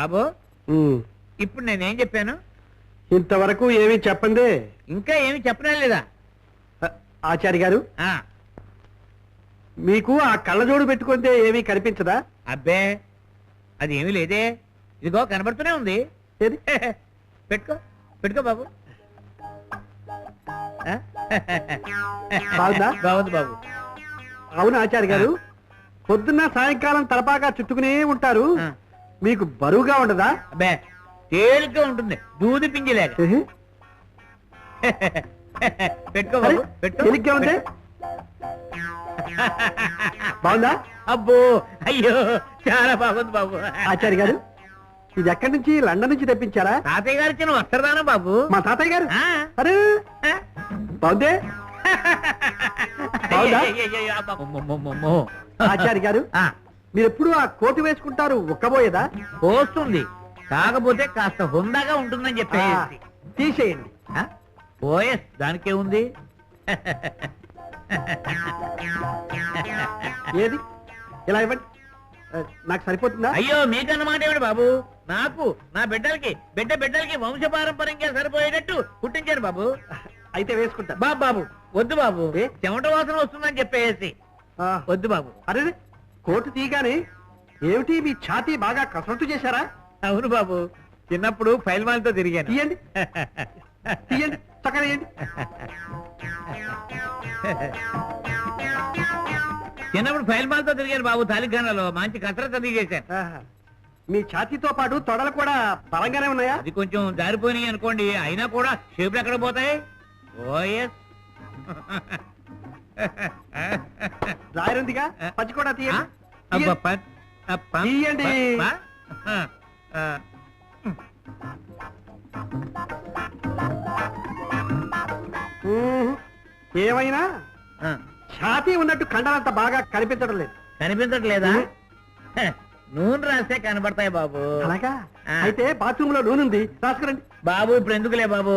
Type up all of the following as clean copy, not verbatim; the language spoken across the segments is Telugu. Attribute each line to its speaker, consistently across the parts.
Speaker 1: బాబు ఇప్పుడు నేనేం చెప్పాను?
Speaker 2: ఇంతవరకు ఏమీ చెప్పండి.
Speaker 1: ఇంకా ఏమి చెప్పనే లేదా?
Speaker 2: ఆచార్య గారు, మీకు ఆ కళ్ళజోడు పెట్టుకుంటే ఏమీ కనిపించదా?
Speaker 1: అబ్బే అది ఏమీ లేదే, ఇదిగో కనబడుతూనే ఉంది.
Speaker 2: ఏది?
Speaker 1: పెట్టుకో పెట్టుకో బాబు.
Speaker 2: బాగుందా?
Speaker 1: బాగుంది బాబు.
Speaker 2: అవును ఆచార్య గారు, పొద్దున్న సాయంకాలం తలపాగా చుట్టుకునే ఉంటారు, మీకు బరువుగా ఉండదా?
Speaker 1: అబ్బే తేలిగ్గా ఉంటుంది, దూది పింజలేక. పెట్టుకో బాబు, పెట్టుకో.
Speaker 2: తేలిగ్గా ఉంది. బాగుందా?
Speaker 1: అబ్బో అయ్యో చాలా బాగుంది బాబు.
Speaker 2: ఆచార్య గారు, ఇది ఎక్కడి నుంచి? లండన్ నుంచి తెప్పించారా?
Speaker 1: తాతయ్య గారు ఇచ్చిన వస్త్రదానం బాబు.
Speaker 2: మా తాతయ్య గారు? అరే బాగుందే. బాగుందా? ఆచార్య గారు, మీరు ఎప్పుడు ఆ కోటు వేసుకుంటారు, ఉక్కబోయేదా?
Speaker 1: పోస్తుంది, కాకపోతే కాస్త హుందాగా ఉంటుందని చెప్పేసి
Speaker 2: తీసేయండి.
Speaker 1: ఓఎస్ దానికే ఉంది.
Speaker 2: ఏది ఇలా ఇవ్వండి, నాకు సరిపోతుందా?
Speaker 1: అయ్యో మీకన్నమాట ఏమిటి బాబు, నాకు నా బిడ్డలకి వంశపారంపర్యంగా సరిపోయేటట్టు కుట్టించాను బాబు.
Speaker 2: అయితే వేసుకుంటా.
Speaker 1: బాబు వద్దు బాబు, చెమట వాసన వస్తుందని చెప్పేసి వద్దు బాబు.
Speaker 2: అరే కోటు తీయగానే ఏమిటి మీ ఛాతీ బాగా కసరత్తు చేశారా?
Speaker 1: అవును బాబు, చిన్నప్పుడు ఫైల్మాలతో తిరిగాను.
Speaker 2: తీయండి తీయండి, చక్కగా తీయండి.
Speaker 1: చిన్నప్పుడు ఫైల్మాలతో తిరిగాను బాబు, తాలిఖానాలో మంచి కసరత్తు అది చేశాను.
Speaker 2: మీ ఛాతీతో పాటు తొడలు కూడా బలంగానే ఉన్నాయా?
Speaker 1: అది కొంచెం జారిపోయినాయి అనుకోండి, అయినా కూడా షేపులు ఎక్కడ పోతాయి. ఓఎస్
Speaker 2: రాయరుందిగా, పచ్చి కూడా తీయండి.
Speaker 1: తీయండి.
Speaker 2: ఏమైనా ఛాతీ ఉన్నట్టు కండలంత బాగా
Speaker 1: కనిపించట్లేదా? నూనె రాస్తే కనబడతాయి బాబు.
Speaker 2: అలాగా? అయితే బాత్రూమ్ లో నూనె ఉంది, రాసుకురండి.
Speaker 1: బాబు ఇప్పుడు ఎందుకులే బాబు,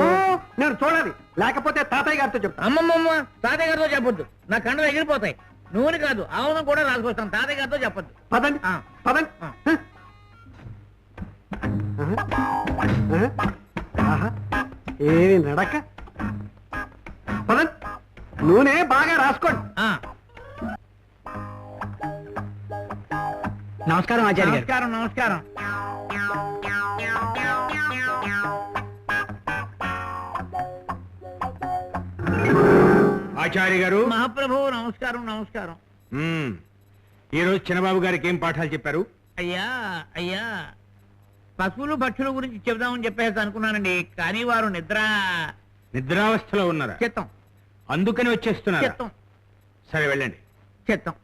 Speaker 2: నేను చూడాలి, లేకపోతే తాతయ్య గారితో చెప్తా.
Speaker 1: అమ్మమ్మమ్మ తాతయ్య గారితో చెప్పొద్దు, నా కండలు ఎగిరిపోతాయి. నూనె కాదు ఆవును కూడా రాసుకొస్తాను, తాతయ్య గారితో చెప్పొద్దు.
Speaker 2: పదండి పదండి. ఏమి నడక. పదండి, నూనె బాగా రాసుకోండి. నమస్కారం ఆచార్య గారు.
Speaker 1: నమస్కారం నమస్కారం.
Speaker 3: ఆచార్య గారు.
Speaker 1: మహాప్రభు నమస్కారం నమస్కారం.
Speaker 3: ఈ రోజు చిన్నబాబు గారికి ఏం పాఠాలు చెప్పారు?
Speaker 1: అయ్యా పశువులు పక్షుల గురించి చెబుదామని చెప్పేసి అనుకున్నానండి, కానీ వారు
Speaker 3: నిద్రావస్థలో ఉన్నారా?
Speaker 1: చిత్తం.
Speaker 3: అందుకని వచ్చేస్తున్నారు.
Speaker 1: చిత్తం.
Speaker 3: సరే వెళ్ళండి.
Speaker 1: చిత్తం.